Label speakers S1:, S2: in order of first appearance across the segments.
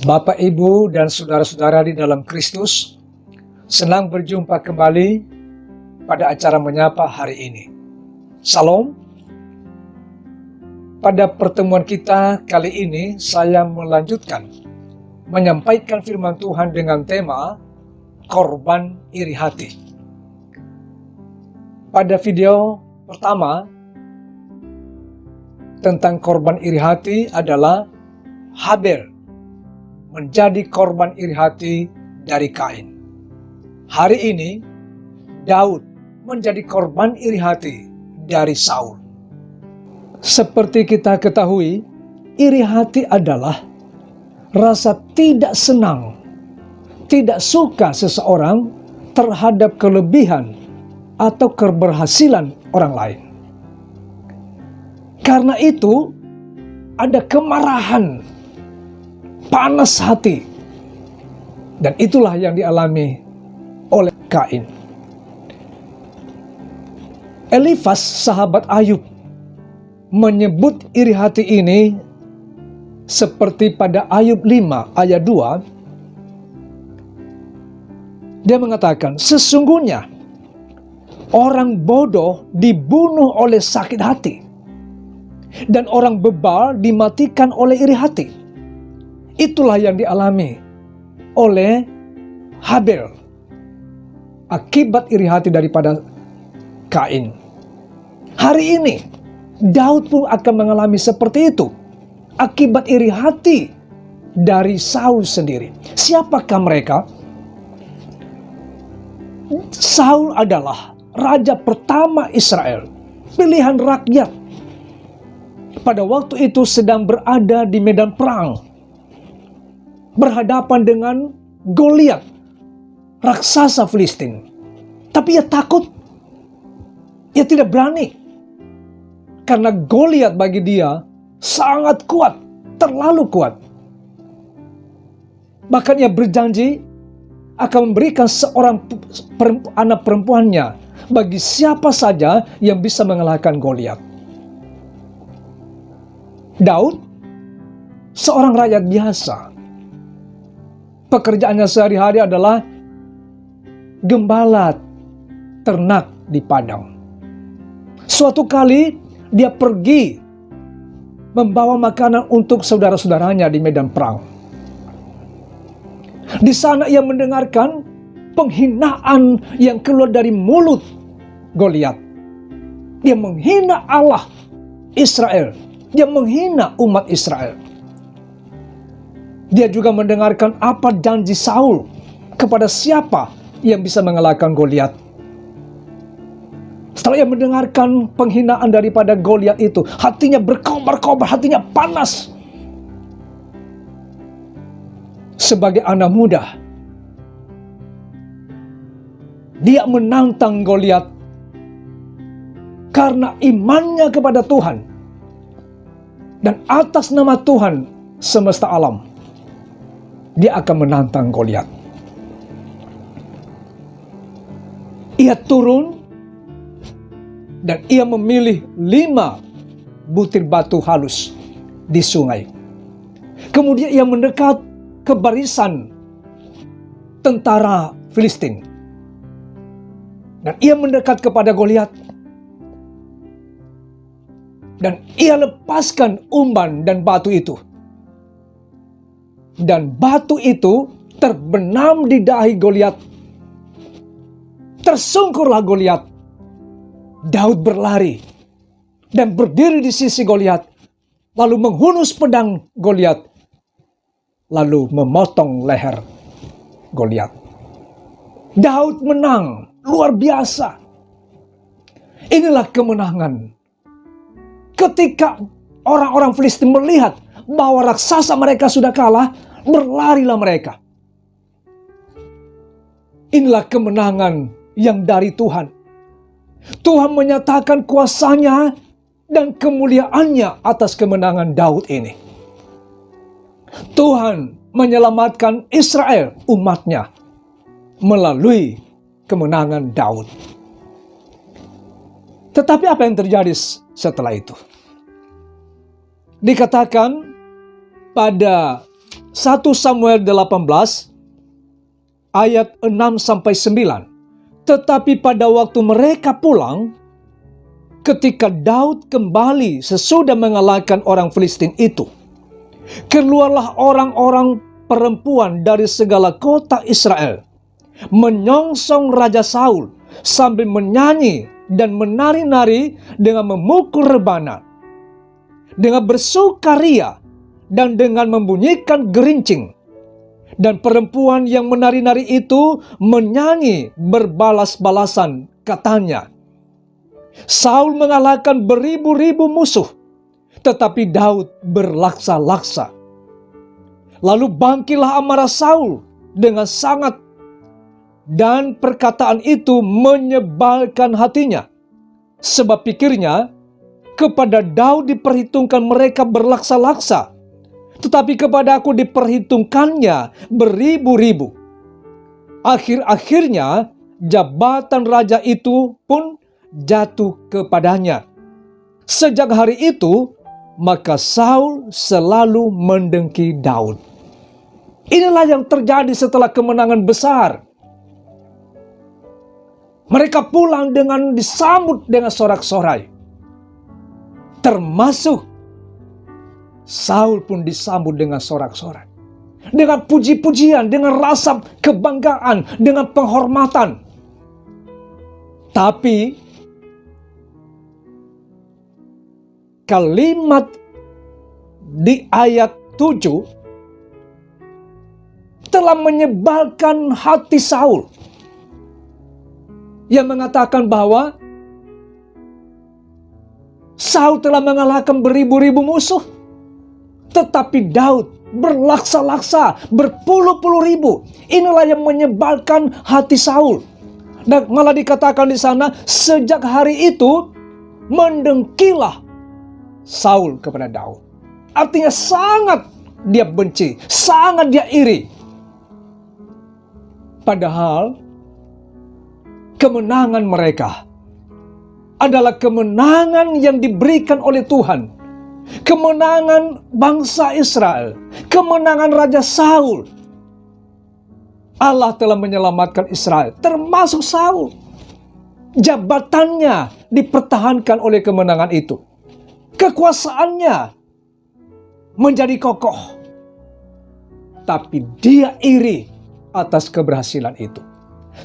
S1: Bapak, Ibu, dan saudara-saudara di dalam Kristus, senang berjumpa kembali pada acara menyapa hari ini. Salam. Pada pertemuan kita kali ini, saya melanjutkan menyampaikan firman Tuhan dengan tema korban iri hati. Pada video pertama tentang korban iri hati adalah Habel menjadi korban iri hati dari Kain. Hari ini Daud menjadi korban iri hati dari Saul. Seperti kita ketahui, iri hati adalah rasa tidak senang, tidak suka seseorang terhadap kelebihan atau keberhasilan orang lain. Karena itu, ada kemarahan, panas hati, dan itulah yang dialami oleh Kain. Elifas, sahabat Ayub, menyebut iri hati ini seperti pada Ayub 5 ayat 2. Dia mengatakan, sesungguhnya orang bodoh dibunuh oleh sakit hati, dan orang bebal dimatikan oleh iri hati. Itulah yang dialami oleh Habel akibat iri hati daripada Kain. Hari ini Daud pun akan mengalami seperti itu akibat iri hati dari Saul sendiri. Siapakah mereka? Saul adalah raja pertama Israel, pilihan rakyat. Pada waktu itu sedang berada di medan perang, berhadapan dengan Goliat, raksasa Filistin. Tapi ia takut, ia tidak berani. Karena Goliat bagi dia sangat kuat, terlalu kuat. Bahkan ia berjanji akan memberikan seorang anak perempuannya bagi siapa saja yang bisa mengalahkan Goliat. Daud, seorang rakyat biasa. Pekerjaannya sehari-hari adalah gembala ternak di padang. Suatu kali dia pergi membawa makanan untuk saudara-saudaranya di medan perang. Di sana ia mendengarkan penghinaan yang keluar dari mulut Goliat. Dia menghina Allah Israel. Dia menghina umat Israel. Dia juga mendengarkan apa janji Saul kepada siapa yang bisa mengalahkan Goliat. Setelah ia mendengarkan penghinaan daripada Goliat itu, hatinya berkobar-kobar, hatinya panas. Sebagai anak muda, dia menantang Goliat karena imannya kepada Tuhan dan atas nama Tuhan semesta alam. Dia akan menantang Goliat. Ia turun dan ia memilih 5 butir batu halus di sungai. Kemudian ia mendekat ke barisan tentara Filistin. Dan ia mendekat kepada Goliat. Dan ia lepaskan umban dan batu itu. Dan batu itu terbenam di dahi Goliat. Tersungkurlah Goliat. Daud berlari dan berdiri di sisi Goliat, lalu menghunus pedang Goliat, lalu memotong leher Goliat. Daud menang luar biasa. Inilah kemenangan. Ketika orang-orang Filistin melihat bahwa raksasa mereka sudah kalah, berlarilah mereka. Inilah kemenangan yang dari Tuhan. Tuhan menyatakan kuasanya dan kemuliaannya atas kemenangan Daud ini. Tuhan menyelamatkan Israel, umatnya, melalui kemenangan Daud. Tetapi apa yang terjadi setelah itu? Dikatakan pada 1 Samuel 18 ayat 6-9. Tetapi pada waktu mereka pulang, ketika Daud kembali sesudah mengalahkan orang Filistin itu, keluarlah orang-orang perempuan dari segala kota Israel, menyongsong Raja Saul sambil menyanyi dan menari-nari dengan memukul rebana, dengan bersukaria dan dengan membunyikan gerincing. Dan perempuan yang menari-nari itu menyanyi berbalas-balasan, katanya, Saul mengalahkan beribu-ribu musuh, tetapi Daud berlaksa-laksa. Lalu bangkitlah amarah Saul dengan sangat, dan perkataan itu menyebalkan hatinya. Sebab pikirnya, kepada Daud diperhitungkan mereka berlaksa-laksa, tetapi kepada aku diperhitungkannya beribu-ribu. Akhir-akhirnya jabatan raja itu pun jatuh kepadanya. Sejak hari itu, maka Saul selalu mendengki Daud. Inilah yang terjadi setelah kemenangan besar. Mereka pulang dengan disambut dengan sorak-sorai. Termasuk Saul pun disambut dengan sorak-sorai, dengan puji-pujian, dengan rasa kebanggaan, dengan penghormatan. Tapi kalimat di ayat 7 telah menyebalkan hati Saul, yang mengatakan bahwa Saul telah mengalahkan beribu-ribu musuh, tetapi Daud berlaksa-laksa, berpuluh-puluh ribu. Inilah yang menyebalkan hati Saul. Dan malah dikatakan di sana, sejak hari itu mendengkilah Saul kepada Daud. Artinya sangat dia benci, sangat dia iri. Padahal kemenangan mereka adalah kemenangan yang diberikan oleh Tuhan. Kemenangan bangsa Israel, kemenangan Raja Saul. Allah telah menyelamatkan Israel, termasuk Saul. Jabatannya dipertahankan oleh kemenangan itu. Kekuasaannya menjadi kokoh. Tapi dia iri atas keberhasilan itu.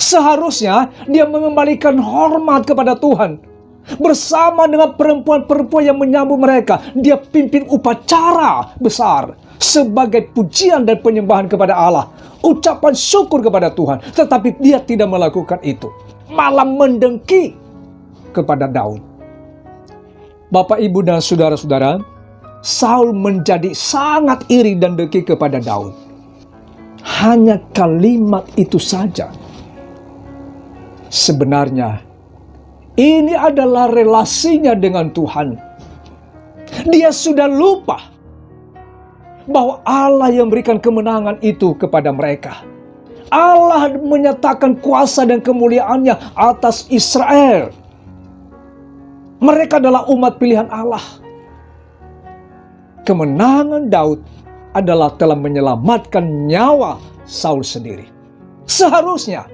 S1: Seharusnya dia mengembalikan hormat kepada Tuhan. Bersama dengan perempuan-perempuan yang menyambut mereka, dia pimpin upacara besar sebagai pujian dan penyembahan kepada Allah, ucapan syukur kepada Tuhan. Tetapi dia tidak melakukan itu, malah mendengki kepada Daud. Bapak, Ibu, dan saudara-saudara, Saul menjadi sangat iri dan dengki kepada Daud. Hanya kalimat itu saja. Sebenarnya ini adalah relasinya dengan Tuhan. Dia sudah lupa bahwa Allah yang memberikan kemenangan itu kepada mereka. Allah menyatakan kuasa dan kemuliaannya atas Israel. Mereka adalah umat pilihan Allah. Kemenangan Daud adalah telah menyelamatkan nyawa Saul sendiri. Seharusnya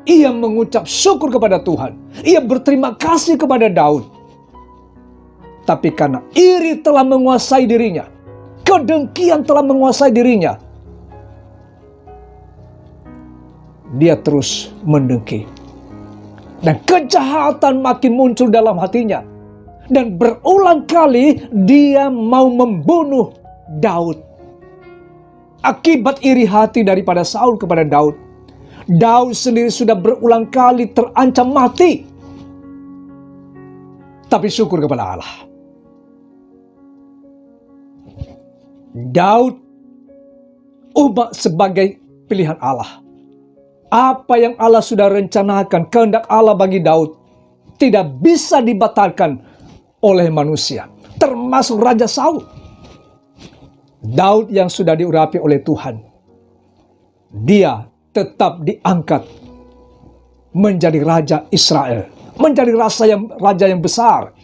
S1: ia mengucap syukur kepada Tuhan. Ia berterima kasih kepada Daud. Tapi karena iri telah menguasai dirinya, kedengkian telah menguasai dirinya, dia terus mendengki. Dan kejahatan makin muncul dalam hatinya. Dan berulang kali dia mau membunuh Daud. Akibat iri hati daripada Saul kepada Daud, Daud sendiri sudah berulang kali terancam mati. Tapi syukur kepada Allah, Daud umat sebagai pilihan Allah. Apa yang Allah sudah rencanakan, kehendak Allah bagi Daud, tidak bisa dibatalkan oleh manusia, termasuk Raja Saul. Daud yang sudah diurapi oleh Tuhan, dia tetap diangkat menjadi Raja Israel, menjadi raja yang besar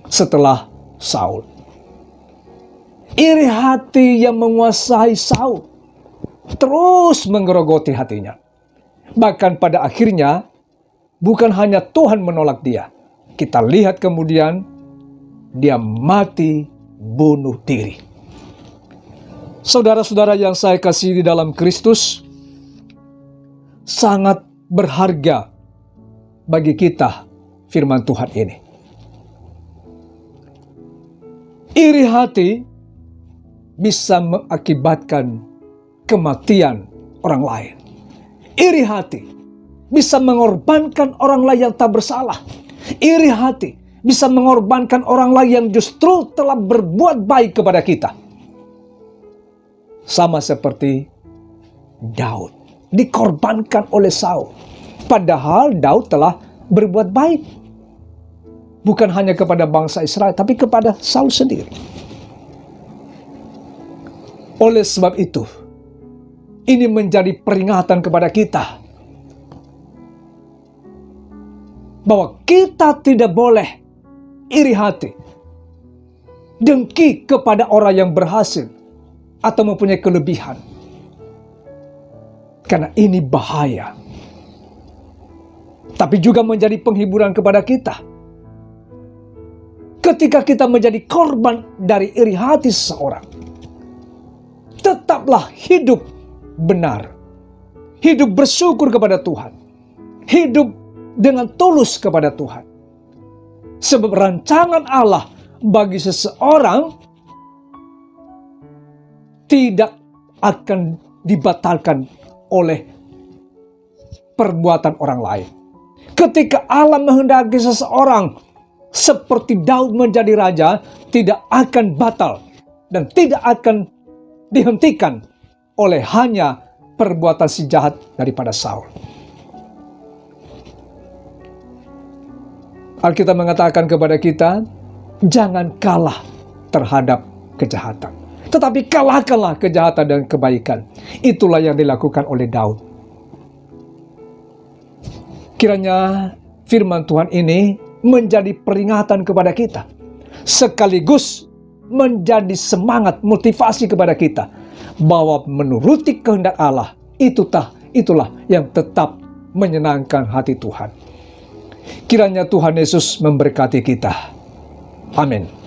S1: setelah Saul. Iri hati yang menguasai Saul terus menggerogoti hatinya. Bahkan pada akhirnya, bukan hanya Tuhan menolak dia. Kita lihat kemudian, dia mati bunuh diri. Saudara-saudara yang saya kasihi di dalam Kristus, sangat berharga bagi kita firman Tuhan ini. Iri hati bisa mengakibatkan kematian orang lain. Iri hati bisa mengorbankan orang lain yang tak bersalah. Iri hati bisa mengorbankan orang lain yang justru telah berbuat baik kepada kita. Sama seperti Daud, dikorbankan oleh Saul. Padahal Daud telah berbuat baik. Bukan hanya kepada bangsa Israel, tapi kepada Saul sendiri. Oleh sebab itu, ini menjadi peringatan kepada kita bahwa kita tidak boleh iri hati, dengki kepada orang yang berhasil atau mempunyai kelebihan. Karena ini bahaya. Tapi juga menjadi penghiburan kepada kita. Ketika kita menjadi korban dari iri hati seseorang, tetaplah hidup benar. Hidup bersyukur kepada Tuhan. Hidup dengan tulus kepada Tuhan. Sebab rancangan Allah bagi seseorang tidak akan dibatalkan oleh perbuatan orang lain. Ketika Allah menghendaki seseorang seperti Daud menjadi raja, tidak akan batal dan tidak akan dihentikan oleh hanya perbuatan si jahat daripada Saul. Alkitab mengatakan kepada kita, jangan kalah terhadap kejahatan, tetapi kalahkanlah kejahatan dan kebaikan. Itulah yang dilakukan oleh Daud. Kiranya firman Tuhan ini menjadi peringatan kepada kita, sekaligus menjadi semangat motivasi kepada kita, bahwa menuruti kehendak Allah itulah yang tetap menyenangkan hati Tuhan. Kiranya Tuhan Yesus memberkati kita. Amin.